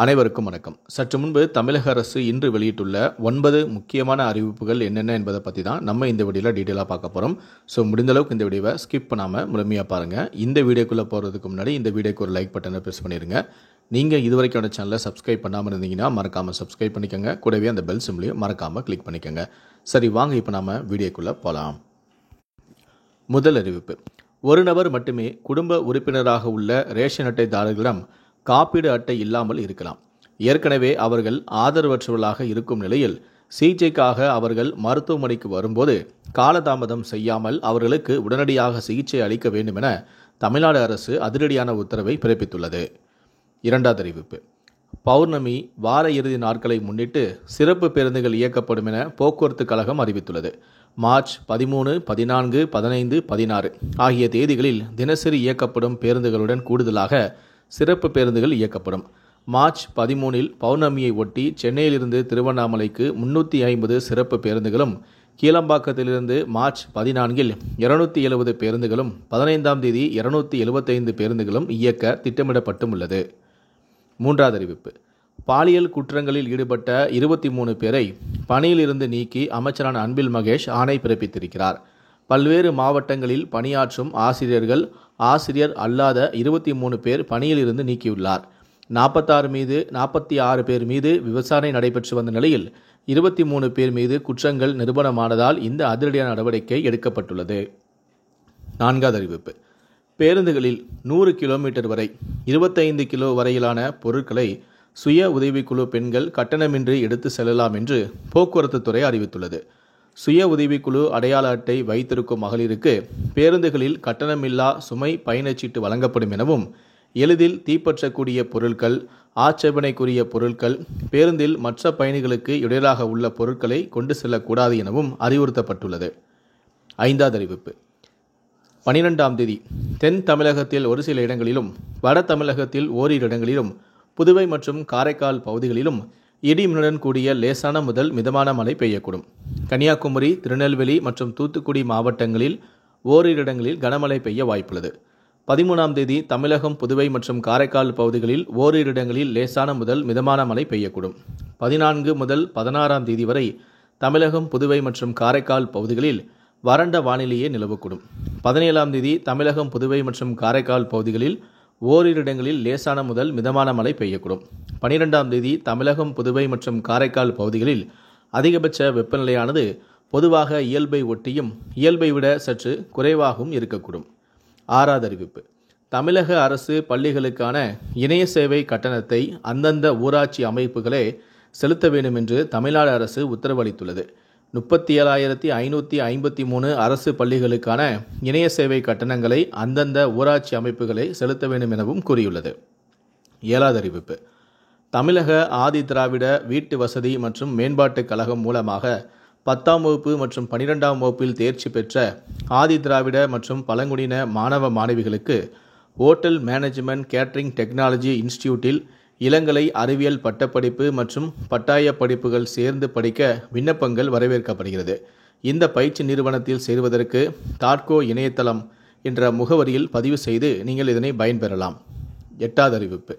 அனைவருக்கும் வணக்கம். சற்று முன்பு தமிழக அரசு இன்று வெளியிட்டுள்ள 9 முக்கியமான அறிவிப்புகள் என்னென்ன என்பதை பற்றி தான் நம்ம இந்த வீடியோவில் டீட்டெயிலாக பார்க்க போகிறோம். ஸோ முடிந்தளவுக்கு இந்த வீடியோவை ஸ்கிப் பண்ணாமல் முழுமையாக பாருங்கள். இந்த வீடியோக்குள்ளே போகிறதுக்கு முன்னாடி இந்த வீடியோக்கு ஒரு லைக் பட்டனை ப்ரெஸ் பண்ணிடுங்க. நீங்கள் இதுவரைக்கும் அந்த சேனலை சப்ஸ்கிரைப் பண்ணாமல் இருந்தீங்கன்னா மறக்காமல் சப்ஸ்கிரைப் பண்ணிக்கோங்க. கூடவே அந்த பெல் சிம்லையும் மறக்காமல் கிளிக் பண்ணிக்கோங்க. சரி, வாங்க இப்போ நம்ம வீடியோக்குள்ளே போகலாம். முதல் அறிவிப்பு: ஒரு நபர் மட்டுமே குடும்ப உறுப்பினராக உள்ள ரேஷன் அட்டைதாரர்களிடம் காப்பீடு அட்டை இல்லாமல் இருக்கலாம். ஏற்கனவே அவர்கள் ஆதரவற்றவர்களாக இருக்கும் நிலையில் சிகிச்சைக்காக அவர்கள் மருத்துவமனைக்கு வரும்போது காலதாமதம் செய்யாமல் அவர்களுக்கு உடனடியாக சிகிச்சை அளிக்க வேண்டும் என தமிழ்நாடு அரசு அதிரடியான உத்தரவை பிறப்பித்துள்ளது. இரண்டாவது அறிவிப்பு: பௌர்ணமி, வார இறுதி நாட்களை முன்னிட்டு சிறப்பு பேருந்துகள் இயக்கப்படும் என போக்குவரத்து கழகம் அறிவித்துள்ளது. மார்ச் 13, 14, 15, 16 ஆகிய தேதிகளில் தினசரி இயக்கப்படும் பேருந்துகளுடன் கூடுதலாக சிறப்பு பேருந்துகள் இயக்கப்படும். மார்ச் 13 பௌர்ணமியை ஒட்டி சென்னையிலிருந்து திருவண்ணாமலைக்கு 350 சிறப்பு பேருந்துகளும், கீழம்பாக்கத்திலிருந்து மார்ச் 14 270 பேருந்துகளும், 15ஆம் தேதி 275 பேருந்துகளும் இயக்க திட்டமிடப்பட்டும் உள்ளது. மூன்றாவது அறிவிப்பு: பாலியல் குற்றங்களில் ஈடுபட்ட 23 பேரை பணியிலிருந்து நீக்கி அமைச்சரான அன்பில் மகேஷ் ஆணை பிறப்பித்திருக்கிறார். பல்வேறு மாவட்டங்களில் பணியாற்றும் ஆசிரியர்கள், ஆசிரியர் அல்லாத 23 பேர் பணியிலிருந்து நீக்கியுள்ளார். 46 பேர் மீது விசாரணை நடைபெற்று வந்த நிலையில் 23 பேர் மீது குற்றங்கள் நிரூபணமானதால் இந்த அதிரடியான நடவடிக்கை எடுக்கப்பட்டுள்ளது. நான்காவது அறிவிப்பு: பேருந்துகளில் 100 கிலோமீட்டர் வரை 25 கிலோ வரையிலான பொருட்களை சுய உதவிக்குழு பெண்கள் கட்டணமின்றி எடுத்து செல்லலாம் என்று போக்குவரத்து துறை அறிவித்துள்ளது. சுய உதவிக்குழு அடையாள அட்டை வைத்திருக்கும் மகளிருக்கு பேருந்துகளில் கட்டணமில்லா சுமை பயணச்சீட்டு வழங்கப்படும் எனவும், எளிதில் தீப்பற்றக்கூடிய பொருட்கள், ஆட்சேபனைக்குரிய பொருட்கள், பேருந்தில் மற்ற பயணிகளுக்கு இடையிலாக உள்ள பொருட்களை கொண்டு செல்லக்கூடாது எனவும் அறிவுறுத்தப்பட்டுள்ளது. ஐந்தாவது அறிவிப்பு: 12ஆம் தேதி தென் தமிழகத்தில் ஒரு சில இடங்களிலும், வட தமிழகத்தில் ஓரிரு இடங்களிலும், புதுவை மற்றும் காரைக்கால் பகுதிகளிலும் இடிமின்னுடன் கூடிய லேசான முதல் மிதமான மழை பெய்யக்கூடும். கன்னியாகுமரி, திருநெல்வேலி மற்றும் தூத்துக்குடி மாவட்டங்களில் ஓரிரு இடங்களில் கனமழை பெய்ய வாய்ப்புள்ளது. 13ஆம் தேதி தமிழகம், புதுவை மற்றும் காரைக்கால் பகுதிகளில் ஓரிரு இடங்களில் லேசான முதல் மிதமான மழை பெய்யக்கூடும். 14 முதல் 16ஆம் தேதி வரை தமிழகம், புதுவை மற்றும் காரைக்கால் பகுதிகளில் வறண்ட வானிலையே நிலவக்கூடும். 17ஆம் தேதி தமிழகம், புதுவை மற்றும் காரைக்கால் பகுதிகளில் ஓரிரு இடங்களில் லேசான முதல் மிதமான மழை பெய்யக்கூடும். 12ஆம் தேதி தமிழகம், புதுவை மற்றும் காரைக்கால் பகுதிகளில் அதிகபட்ச வெப்பநிலையானது பொதுவாக இயல்பை ஒட்டியும் இயல்பை விட சற்று குறைவாகவும் இருக்கக்கூடும். ஆறாவது அறிவிப்பு: தமிழக அரசு பள்ளிகளுக்கான இணைய சேவை கட்டணத்தை அந்தந்த ஊராட்சி அமைப்புகளே செலுத்த வேண்டும் என்று தமிழ்நாடு அரசு உத்தரவளித்துள்ளது. 37,553 அரசு பள்ளிகளுக்கான இணைய சேவை கட்டணங்களை அந்தந்த ஊராட்சி அமைப்புகளை செலுத்த வேண்டும் எனவும் கூறியுள்ளது. ஏழாவது அறிவிப்பு: தமிழக ஆதி திராவிட வீட்டு வசதி மற்றும் மேம்பாட்டுக் கழகம் மூலமாக 10ஆம் வகுப்பு மற்றும் 12ஆம் வகுப்பில் தேர்ச்சி பெற்ற ஆதி திராவிட மற்றும் பழங்குடியின மாணவ மாணவிகளுக்கு ஹோட்டல் மேனேஜ்மெண்ட் கேட்டரிங் டெக்னாலஜி இன்ஸ்டிடியூட்டில் இளங்கலை அறிவியல் பட்டப்படிப்பு மற்றும் பட்டாய படிப்புகள் சேர்ந்து படிக்க விண்ணப்பங்கள் வரவேற்கப்படுகிறது. இந்த பயிற்சி நிறுவனத்தில் சேருவதற்கு தாட்கோ இணையதளம் என்ற முகவரியில் பதிவு செய்து நீங்கள் இதனை பயன்பெறலாம். எட்டாவது அறிவிப்பு: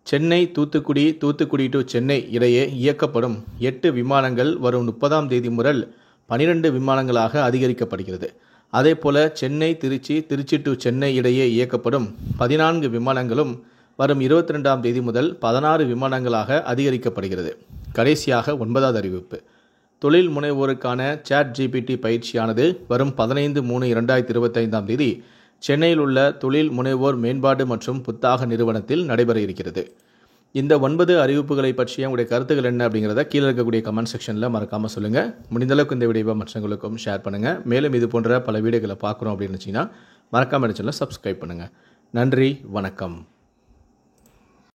சென்னை தூத்துக்குடி, தூத்துக்குடி டு சென்னை இடையே இயக்கப்படும் 8 விமானங்கள் வரும் 30ஆம் தேதி முதல் 12 விமானங்களாக அதிகரிக்கப்படுகிறது. அதேபோல சென்னை திருச்சி, திருச்சி டு சென்னை இடையே இயக்கப்படும் 14 விமானங்களும் வரும் 22ஆம் தேதி முதல் 16 விமானங்களாக அதிகரிக்கப்படுகிறது. கடைசியாக 9வது அறிவிப்பு: தொழில் முனைவோருக்கான சாட் ஜிபிடி பயிற்சியானது வரும் 15/3/2025ஆம் தேதி சென்னையில் உள்ள தொழில் முனைவோர் மேம்பாடு மற்றும் புத்தாக்க நிறுவனத்தில் நடைபெற இருக்கிறது. இந்த 9 அறிவிப்புகளை பற்றிய உங்களுடைய கருத்துக்கள் என்ன அப்படிங்கிறத கீழே இருக்கக்கூடிய கமெண்ட் செக்ஷனில் மறக்காமல் சொல்லுங்கள். முடிந்தளவுக்கு இந்த வீடியோவை மற்றவங்களுக்கும் ஷேர் பண்ணுங்கள். மேலும் இது போன்ற பல வீடியோக்களை பார்க்குறோம் அப்படின்னு நினச்சிங்கன்னா மறக்காமல் சேனலை சப்ஸ்கிரைப் பண்ணுங்கள். நன்றி, வணக்கம்.